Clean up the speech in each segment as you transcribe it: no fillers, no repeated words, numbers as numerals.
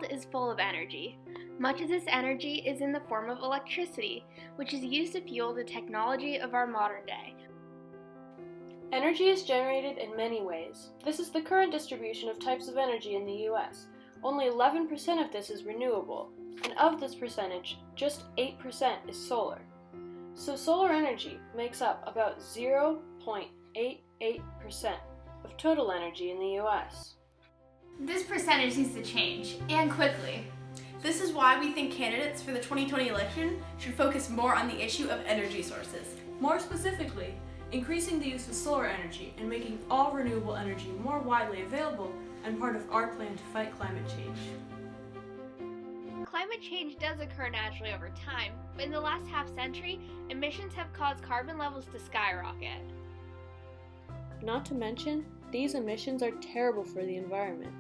is full of energy. Much of this energy is in the form of electricity, which is used to fuel the technology of our modern day. Energy is generated in many ways. This is the current distribution of types of energy in the US. Only 11% of this is renewable, and of this percentage, just 8% is solar. So solar energy makes up about 0.88% of total energy in the US. This percentage needs to change, and quickly. This is why we think candidates for the 2020 election should focus more on the issue of energy sources. More specifically, increasing the use of solar energy and making all renewable energy more widely available and part of our plan to fight climate change. Climate change does occur naturally over time, but in the last half-century, emissions have caused carbon levels to skyrocket. Not to mention, these emissions are terrible for the environment.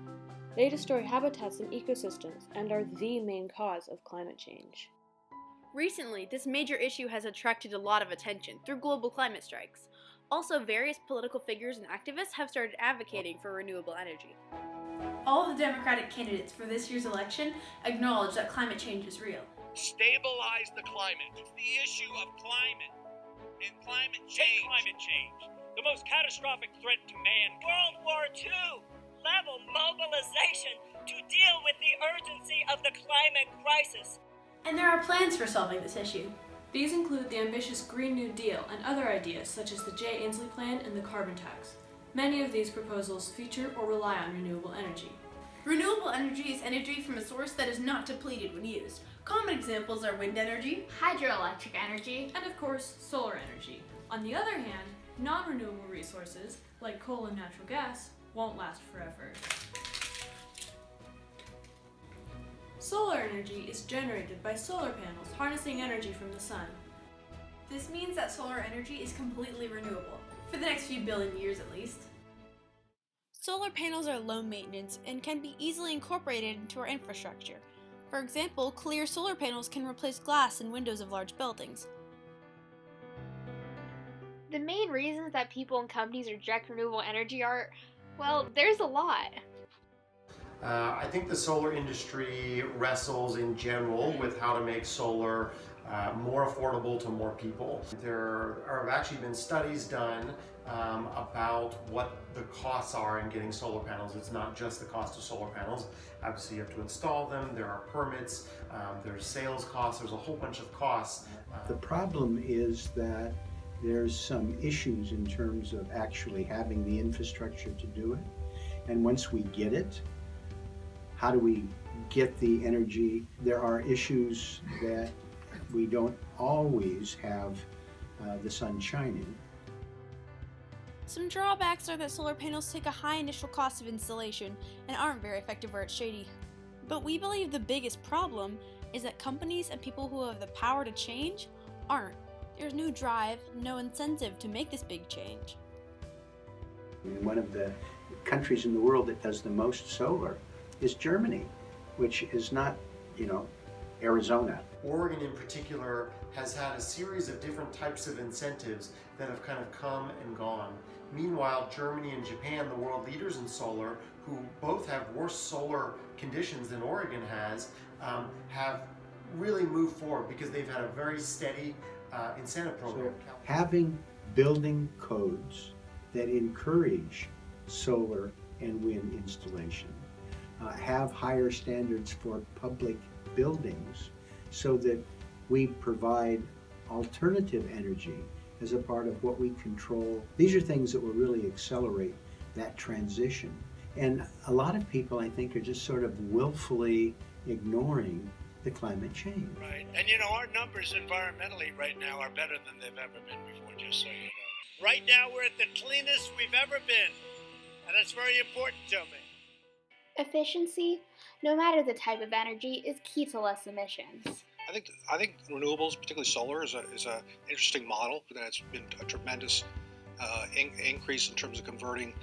They destroy habitats and ecosystems and are the main cause of climate change. Recently, this major issue has attracted a lot of attention through global climate strikes. Also, various political figures and activists have started advocating for renewable energy. All of the Democratic candidates for this year's election acknowledge that climate change is real. Stabilize the climate. It's the issue of climate. And climate change. The most catastrophic threat to mankind. World War II level mobilization to deal with the urgency of the climate crisis. And there are plans for solving this issue. These include the ambitious Green New Deal and other ideas such as the Jay Inslee Plan and the carbon tax. Many of these proposals feature or rely on renewable energy. Renewable energy is energy from a source that is not depleted when used. Common examples are wind energy, hydroelectric energy, And of course, solar energy. On the other hand, non-renewable resources, like coal and natural gas, won't last forever. Solar energy is generated by solar panels harnessing energy from the sun. This means that solar energy is completely renewable, for the next few billion years at least. Solar panels are low maintenance and can be easily incorporated into our infrastructure. For example, clear solar panels can replace glass in windows of large buildings. The main reasons that people and companies reject renewable energy are, well, there's a lot. I think the solar industry wrestles in general with how to make solar more affordable to more people. There have actually been studies done about what the costs are in getting solar panels. It's not just the cost of solar panels. Obviously you have to install them, there are permits, there's sales costs, there's a whole bunch of costs. The problem is that there's some issues in terms of actually having the infrastructure to do it. And once we get it, how do we get the energy? There are issues that we don't always have the sun shining. Some drawbacks are that solar panels take a high initial cost of installation and aren't very effective where it's shady. But we believe the biggest problem is that companies and people who have the power to change aren't. There's no drive, no incentive to make this big change. One of the countries in the world that does the most solar is Germany, which is not, Arizona. Oregon in particular has had a series of different types of incentives that have kind of come and gone. Meanwhile, Germany and Japan, the world leaders in solar, who both have worse solar conditions than Oregon has, have really moved forward because they've had a very steady incentive program. So having building codes that encourage solar and wind installation, have higher standards for public buildings so that we provide alternative energy as a part of what we control. These are things that will really accelerate that transition. And a lot of people, I think, are just sort of willfully ignoring the climate change. Right. And our numbers environmentally right now are better than they've ever been before, just so you know. Right now we're at the cleanest we've ever been. And that's very important to me. Efficiency, no matter the type of energy, is key to less emissions. I think renewables, particularly solar, is an interesting model. That it's been a tremendous increase in terms of converting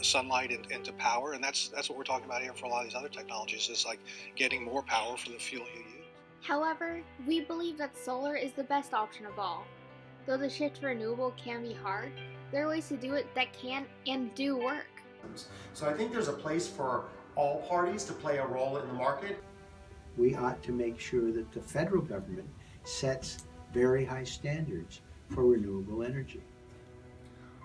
sunlight into power, and that's what we're talking about here for a lot of these other technologies. Is like getting more power for the fuel you use. However, we believe that solar is the best option of all. Though the shift to renewable can be hard, there are ways to do it that can and do work. So I think there's a place for all parties to play a role in the market. We ought to make sure that the federal government sets very high standards for renewable energy.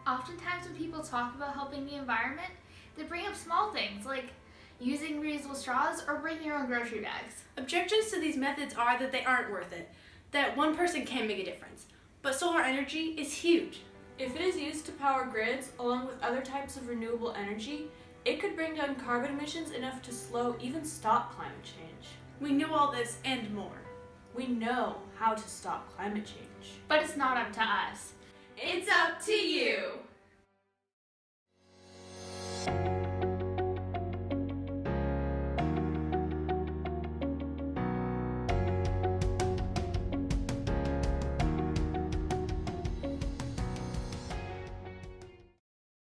Oftentimes when people talk about helping the environment, they bring up small things like using reusable straws or bringing your own grocery bags. Objections to these methods are that they aren't worth it, that one person can make a difference. But solar energy is huge. If it is used to power grids along with other types of renewable energy, it could bring down carbon emissions enough to slow, even stop climate change. We know all this and more. We know how to stop climate change. But it's not up to us. It's up to you!